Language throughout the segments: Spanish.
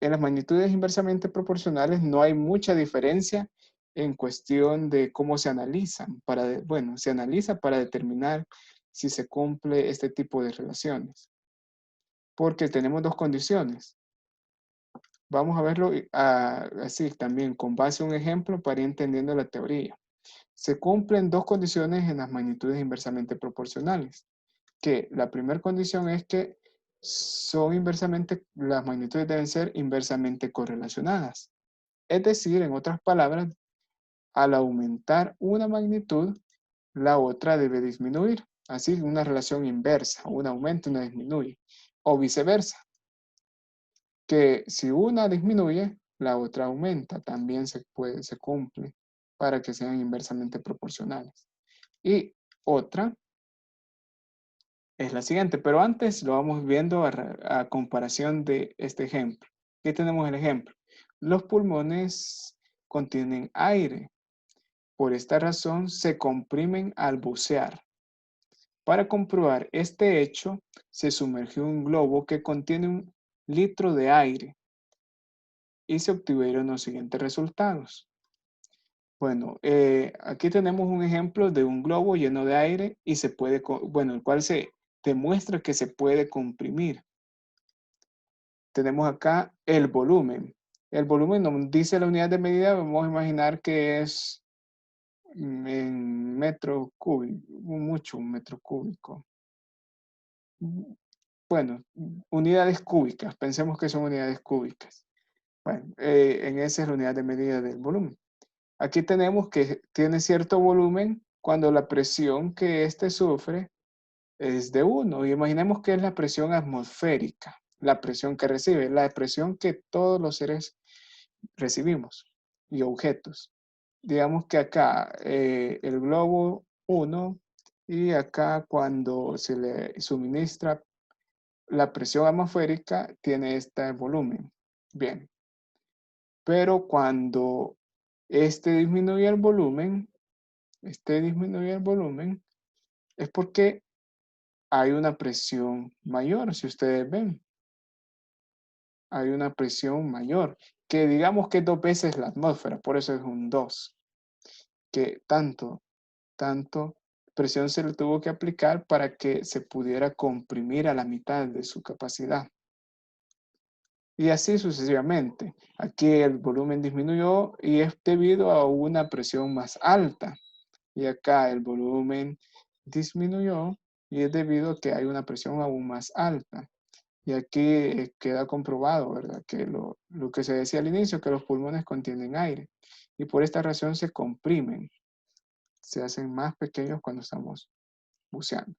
en las magnitudes inversamente proporcionales no hay mucha diferencia en cuestión de cómo se analizan. Bueno, se analiza para determinar si se cumple este tipo de relaciones. Porque tenemos dos condiciones. Vamos a verlo así también, con base a un ejemplo para ir entendiendo la teoría. Se cumplen dos condiciones en las magnitudes inversamente proporcionales. Que la primera condición es que las magnitudes deben ser inversamente correlacionadas. Es decir, en otras palabras, al aumentar una magnitud, la otra debe disminuir. Así, una relación inversa, una aumenta y una disminuye. O viceversa, que si una disminuye, la otra aumenta. También se cumple para que sean inversamente proporcionales. Y otra es la siguiente, pero antes lo vamos viendo a comparación de este ejemplo. Aquí tenemos el ejemplo. Los pulmones contienen aire. Por esta razón se comprimen al bucear. Para comprobar este hecho, se sumergió un globo que contiene 1 litro de aire y se obtuvieron los siguientes resultados. Bueno, aquí tenemos un ejemplo de un globo lleno de aire y se puede, bueno, el cual se demuestra que se puede comprimir. Tenemos acá el volumen. El volumen nos dice la unidad de medida, vamos a imaginar que es en metro cúbico, mucho un metro cúbico. Bueno, unidades cúbicas, pensemos que son unidades cúbicas. Bueno, en esa es la unidad de medida del volumen. Aquí tenemos que tiene cierto volumen cuando la presión que éste sufre es de 1. Y imaginemos que es la presión atmosférica, la presión que recibe, la presión que todos los seres recibimos y objetos. Digamos que acá el globo 1 y acá cuando se le suministra la presión atmosférica tiene este volumen. Bien, pero cuando disminuye el volumen, es porque hay una presión mayor, si ustedes ven. Hay una presión mayor, que digamos que es 2 veces la atmósfera, por eso es un 2. Que tanto presión se le tuvo que aplicar para que se pudiera comprimir a la mitad de su capacidad. Y así sucesivamente. Aquí el volumen disminuyó y es debido a una presión más alta. Y acá el volumen disminuyó y es debido a que hay una presión aún más alta. Y aquí queda comprobado, ¿verdad? Que lo que se decía al inicio, que los pulmones contienen aire. Y por esta razón se comprimen. Se hacen más pequeños cuando estamos buceando.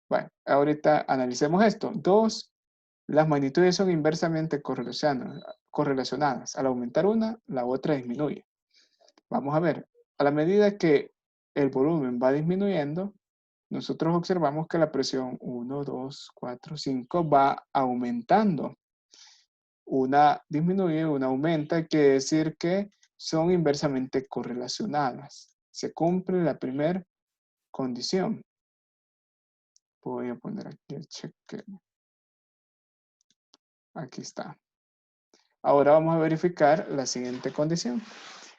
Bueno, ahorita analicemos esto. 2, las magnitudes son inversamente correlacionadas. Al aumentar una, la otra disminuye. Vamos a ver, a la medida que el volumen va disminuyendo, nosotros observamos que la presión 1, 2, 4, 5 va aumentando. Una disminuye, una aumenta, quiere decir que son inversamente correlacionadas. Se cumple la primera condición. Voy a poner aquí el cheque. Aquí está. Ahora vamos a verificar la siguiente condición.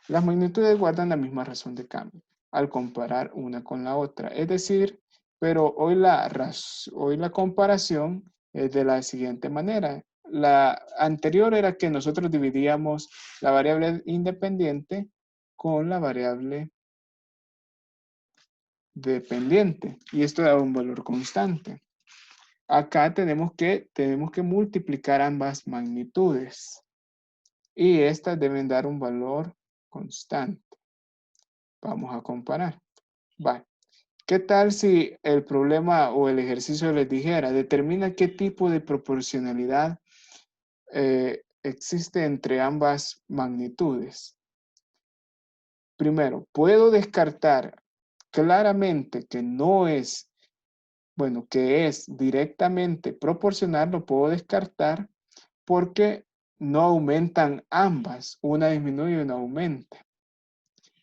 Las magnitudes guardan la misma razón de cambio al comparar una con la otra. Es decir, pero hoy la comparación es de la siguiente manera. La anterior era que nosotros dividíamos la variable independiente con la variable dependiente y esto da un valor constante. Acá tenemos que multiplicar ambas magnitudes y estas deben dar un valor constante. Vamos a comparar. Vale. ¿Qué tal si el problema o el ejercicio les dijera, determina qué tipo de proporcionalidad existe entre ambas magnitudes? Primero, puedo descartar claramente que no es, bueno, que es directamente proporcional, lo puedo descartar porque no aumentan ambas, una disminuye y una aumenta.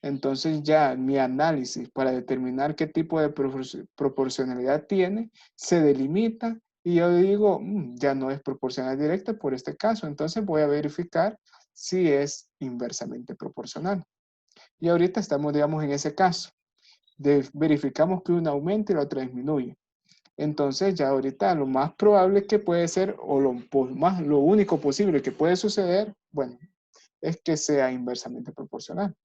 Entonces ya mi análisis para determinar qué tipo de proporcionalidad tiene se delimita Y yo digo, ya no es proporcional directa por este caso, entonces voy a verificar si es inversamente proporcional. Y ahorita estamos, digamos, en ese caso. Verificamos que una aumenta y la otra disminuye. Entonces ya ahorita lo más probable que puede ser, o lo único posible que puede suceder, bueno, es que sea inversamente proporcional.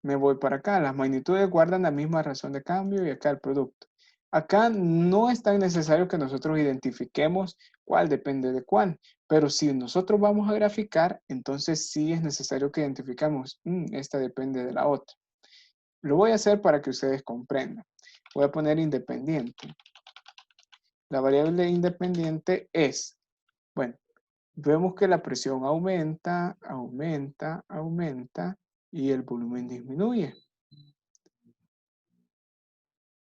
Me voy para acá. Las magnitudes guardan la misma razón de cambio y acá el producto. Acá no es tan necesario que nosotros identifiquemos cuál depende de cuál, pero si nosotros vamos a graficar, entonces sí es necesario que identificamos, esta depende de la otra. Lo voy a hacer para que ustedes comprendan. Voy a poner independiente. La variable independiente es, bueno, vemos que la presión aumenta, aumenta, aumenta y el volumen disminuye.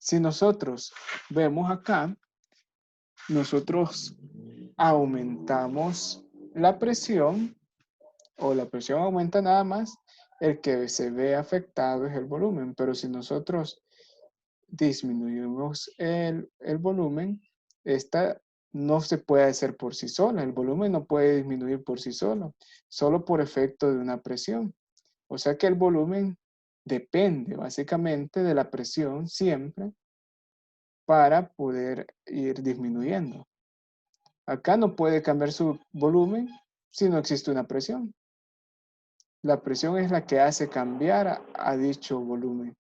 Si nosotros vemos acá, nosotros aumentamos la presión o la presión aumenta nada más, el que se ve afectado es el volumen, pero si nosotros disminuimos el volumen, esta no se puede hacer por sí sola, el volumen no puede disminuir por sí solo por efecto de una presión. O sea que el volumen depende básicamente de la presión siempre para poder ir disminuyendo. Acá no puede cambiar su volumen si no existe una presión. La presión es la que hace cambiar a dicho volumen.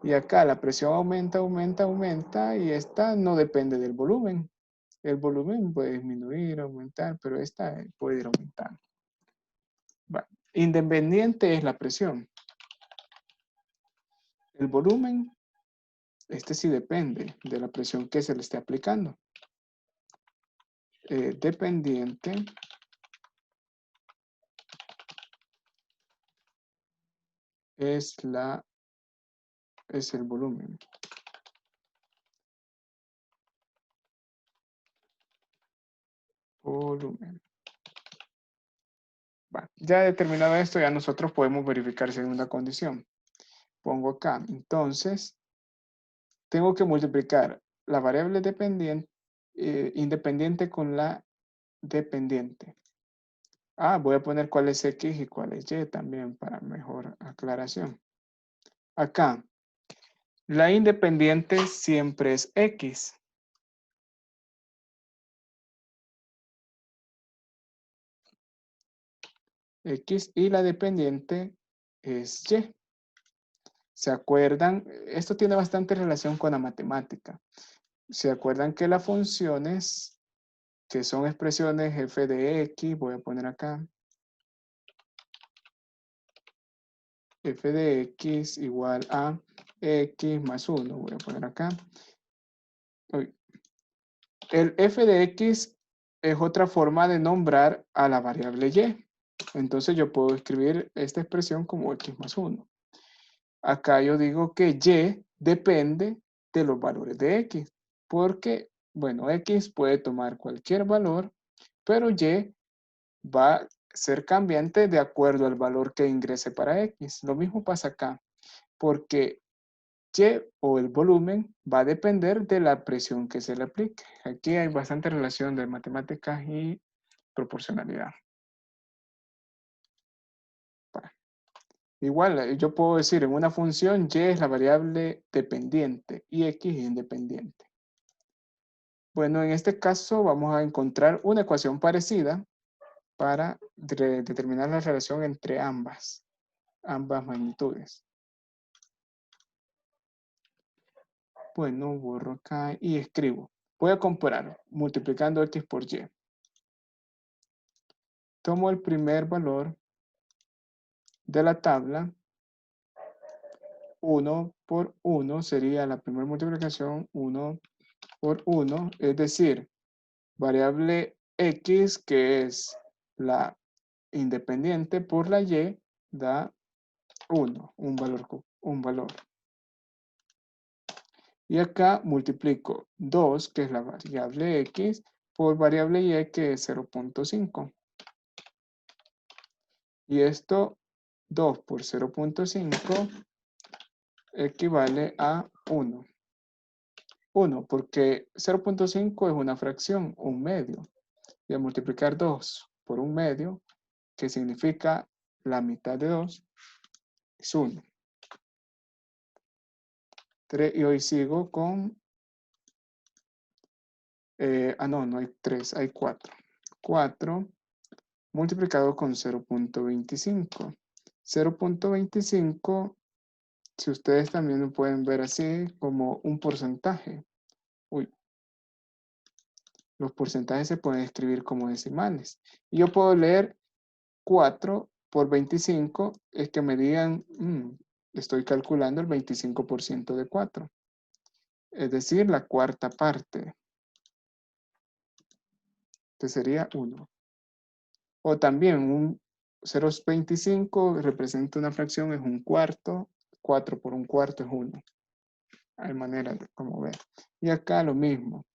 Y acá la presión aumenta, aumenta, aumenta y esta no depende del volumen. El volumen puede disminuir, aumentar, pero esta puede ir aumentando. Bueno, independiente es la presión. El volumen, este sí depende de la presión que se le esté aplicando. Dependiente es el volumen. Volumen. Bueno, ya determinado esto, ya nosotros podemos verificar segunda condición. Pongo acá, entonces, tengo que multiplicar la variable dependiente, independiente con la dependiente. Voy a poner cuál es X y cuál es Y también para mejor aclaración. Acá, la independiente siempre es X. X y la dependiente es Y. ¿Se acuerdan? Esto tiene bastante relación con la matemática. ¿Se acuerdan que las funciones, que son expresiones f de x, voy a poner acá, f de x igual a x más 1, voy a poner acá. El f de x es otra forma de nombrar a la variable y. Entonces yo puedo escribir esta expresión como x más 1. Acá yo digo que y depende de los valores de x, porque, bueno, x puede tomar cualquier valor, pero y va a ser cambiante de acuerdo al valor que ingrese para x. Lo mismo pasa acá, porque y o el volumen va a depender de la presión que se le aplique. Aquí hay bastante relación de matemáticas y proporcionalidad. Igual, yo puedo decir en una función y es la variable dependiente y x es independiente. Bueno, en este caso vamos a encontrar una ecuación parecida para determinar la relación entre ambas magnitudes. Bueno, borro acá y escribo. Voy a comparar multiplicando x por y. Tomo el primer valor de la tabla. 1 por 1 sería la primera multiplicación, 1 por 1, es decir, variable x, que es la independiente, por la y, da 1, un valor. Y acá multiplico 2, que es la variable x, por variable y, que es 0.5. Y esto, 2 por 0.5, equivale a 1. 1, porque 0.5 es una fracción, un medio. Y al multiplicar 2 por un medio, que significa la mitad de 2, es 1. Y hoy sigo con... no hay 3, hay 4. 4 multiplicado con 0.25. 0.25, si ustedes también lo pueden ver así, como un porcentaje. Uy, los porcentajes se pueden escribir como decimales. Y yo puedo leer 4 por 25, es que me digan, estoy calculando el 25% de 4. Es decir, la cuarta parte, que sería 1. O también un 0.25 representa una fracción, es un cuarto. 4 por un cuarto es 1. Hay maneras de como ver. Y acá lo mismo.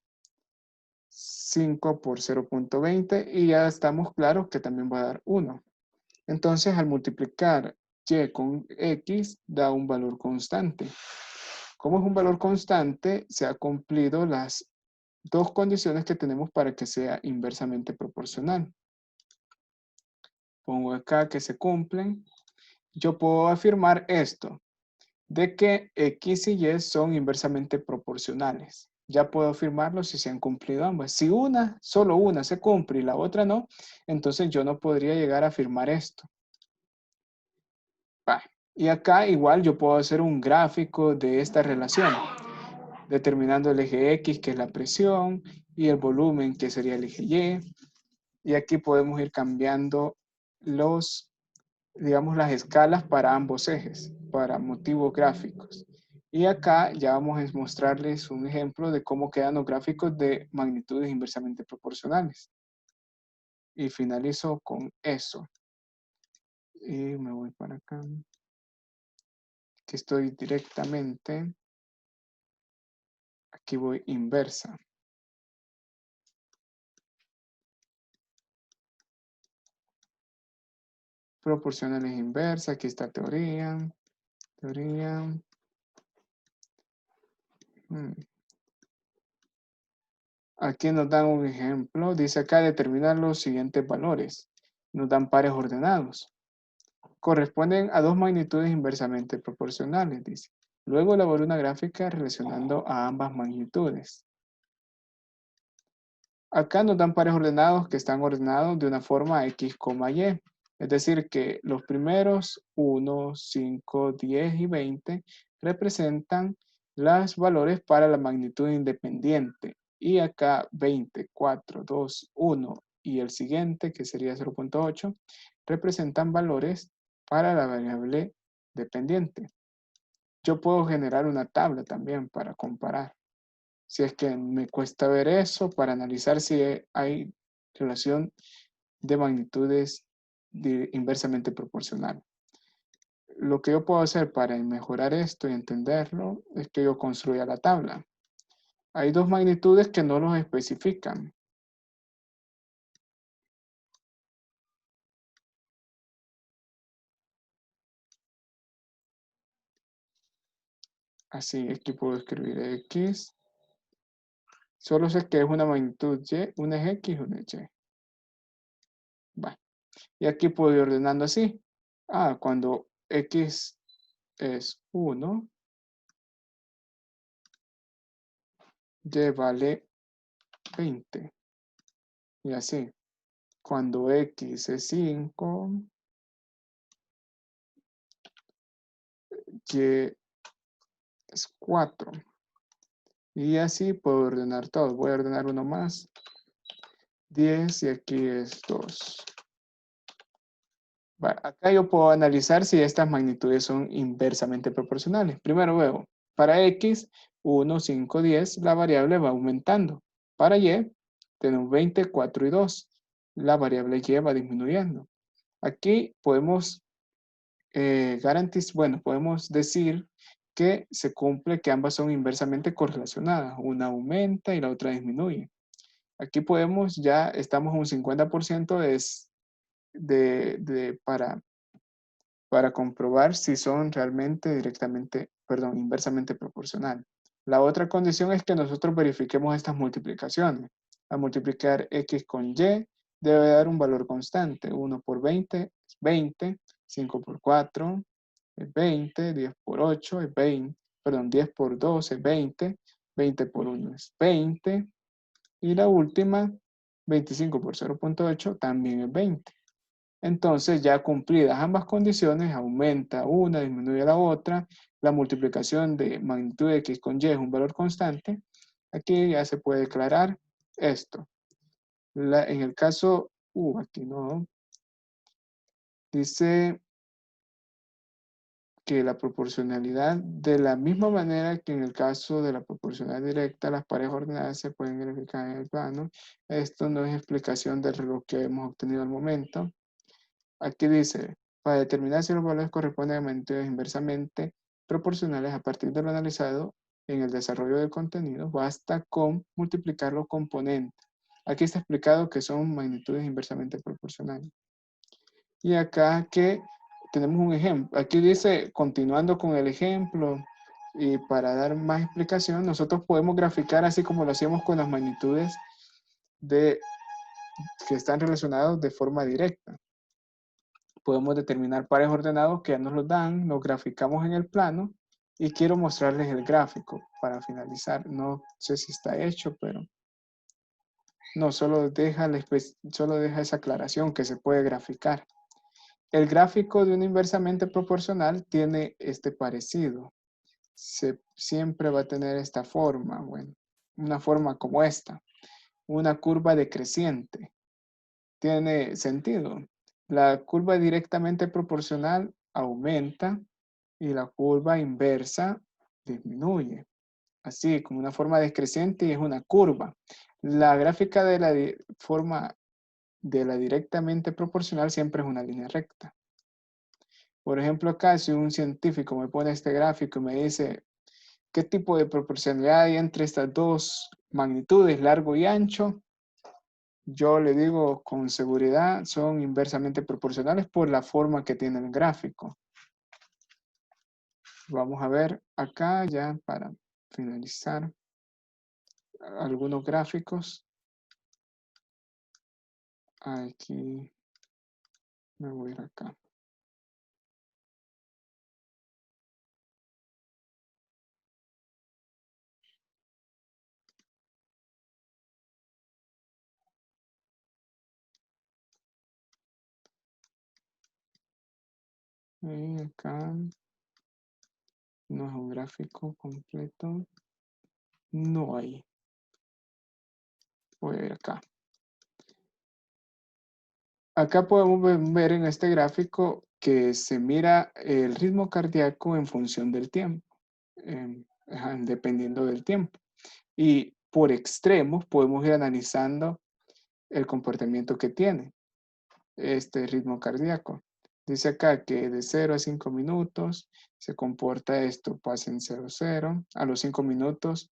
5 por 0.20 y ya estamos claros que también va a dar 1. Entonces, al multiplicar y con x, da un valor constante. Como es un valor constante, se han cumplido las dos condiciones que tenemos para que sea inversamente proporcional. Pongo acá que se cumplen. Yo puedo afirmar esto, de que x y y son inversamente proporcionales. Ya puedo afirmarlo si se han cumplido ambas. Si solo una se cumple y la otra no, entonces yo no podría llegar a afirmar esto. Y acá igual yo puedo hacer un gráfico de esta relación, determinando el eje X, que es la presión, y el volumen, que sería el eje Y. Y aquí podemos ir cambiando digamos, las escalas para ambos ejes, para motivos gráficos. Y acá ya vamos a mostrarles un ejemplo de cómo quedan los gráficos de magnitudes inversamente proporcionales. Y finalizo con eso. Y me voy para acá. Que estoy directamente. Aquí voy inversa. Proporcionales inversa. Aquí está teoría. Teoría. Aquí nos dan un ejemplo. Dice acá determinar los siguientes valores. Nos dan pares ordenados. Corresponden a dos magnitudes inversamente proporcionales, dice. Luego elabora una gráfica relacionando a ambas magnitudes. Acá nos dan pares ordenados que están ordenados de una forma X, Y. Es decir, que los primeros 1, 5, 10 y 20 representan los valores para la magnitud independiente. Y acá 20, 4, 2, 1 y el siguiente, que sería 0.8, representan valores para la variable dependiente. Yo puedo generar una tabla también para comparar. Si es que me cuesta ver eso, para analizar si hay relación de magnitudes inversamente proporcional. Lo que yo puedo hacer para mejorar esto y entenderlo es que yo construya la tabla. Hay dos magnitudes que no los especifican. Así, aquí puedo escribir X. Solo sé que es una magnitud Y, una es X y una es Y. Va. Y aquí puedo ir ordenando así. Cuando X es 1, Y vale 20. Y así. Cuando X es 5, Y es 4. Y así puedo ordenar todo. Voy a ordenar uno más. 10 y aquí es 2. Acá yo puedo analizar si estas magnitudes son inversamente proporcionales. Primero veo, para X, 1, 5, 10, la variable va aumentando. Para Y, tenemos 20, 4 y 2. La variable Y va disminuyendo. Aquí podemos podemos decir que se cumple que ambas son inversamente correlacionadas. Una aumenta y la otra disminuye. Aquí ya estamos a un 50% para comprobar si son realmente inversamente proporcionales. La otra condición es que nosotros verifiquemos estas multiplicaciones. Al multiplicar x con y, debe dar un valor constante. 1 por 20 es 20, 5 por 4 es 20, 10 por 8 es 20, perdón, 10 por 2 es 20, 20 por 1 es 20, y la última, 25 por 0.8 también es 20. Entonces, ya cumplidas ambas condiciones, aumenta una, disminuye la otra, la multiplicación de magnitud de x con y es un valor constante. Aquí ya se puede declarar esto. En el caso, aquí no, dice que la proporcionalidad, de la misma manera que en el caso de la proporcionalidad directa, las parejas ordenadas se pueden verificar en el plano. Esto no es explicación del reloj que hemos obtenido al momento. Aquí dice, para determinar si los valores corresponden a magnitudes inversamente proporcionales a partir de lo analizado en el desarrollo del contenido, basta con multiplicar los componentes. Aquí está explicado que son magnitudes inversamente proporcionales. Y acá que tenemos un ejemplo. Aquí dice, continuando con el ejemplo, y para dar más explicación, nosotros podemos graficar así como lo hacíamos con las magnitudes que están relacionadas de forma directa. Podemos determinar pares ordenados que ya nos los dan, los graficamos en el plano y quiero mostrarles el gráfico para finalizar. No sé si está hecho, pero no, solo deja esa aclaración que se puede graficar. El gráfico de un inversamente proporcional tiene este parecido. Siempre va a tener esta forma, bueno, una forma como esta, una curva decreciente. Tiene sentido. La curva directamente proporcional aumenta y la curva inversa disminuye. Así, como una forma decreciente, y es una curva. La gráfica de la forma de la directamente proporcional siempre es una línea recta. Por ejemplo, acá si un científico me pone este gráfico y me dice qué tipo de proporcionalidad hay entre estas dos magnitudes, largo y ancho, yo le digo con seguridad son inversamente proporcionales por la forma que tiene el gráfico. Vamos a ver acá ya para finalizar algunos gráficos. Aquí me voy a ir acá. Y acá no es un gráfico completo. No hay. Voy a ir acá. Acá podemos ver en este gráfico que se mira el ritmo cardíaco en función del tiempo, dependiendo del tiempo. Y por extremos podemos ir analizando el comportamiento que tiene este ritmo cardíaco. Dice acá que de 0 a 5 minutos se comporta esto, pasa en 0,0. A los 5 minutos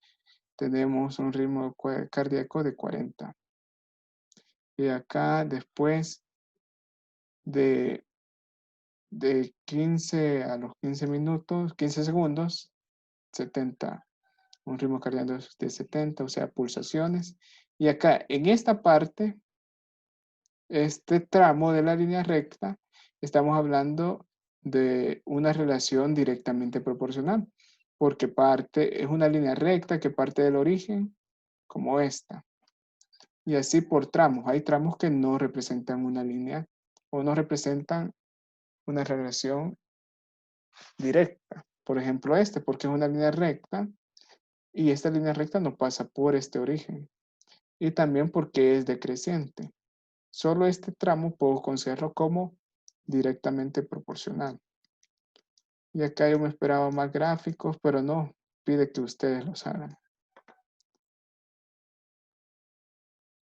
tenemos un ritmo cardíaco de 40. Y acá después de 15 a los 15 minutos, 15 segundos, 70. Un ritmo cardíaco de 70, o sea, pulsaciones. Y acá, en esta parte, este tramo de la línea recta, estamos hablando de una relación directamente proporcional, porque es una línea recta que parte del origen, como esta. Y así por tramos. Hay tramos que no representan una línea o no representan una relación directa. Por ejemplo, porque es una línea recta y esta línea recta no pasa por este origen. Y también porque es decreciente. Solo este tramo puedo considerarlo como directamente proporcional. Y acá yo me esperaba más gráficos, pero no, pide que ustedes los hagan.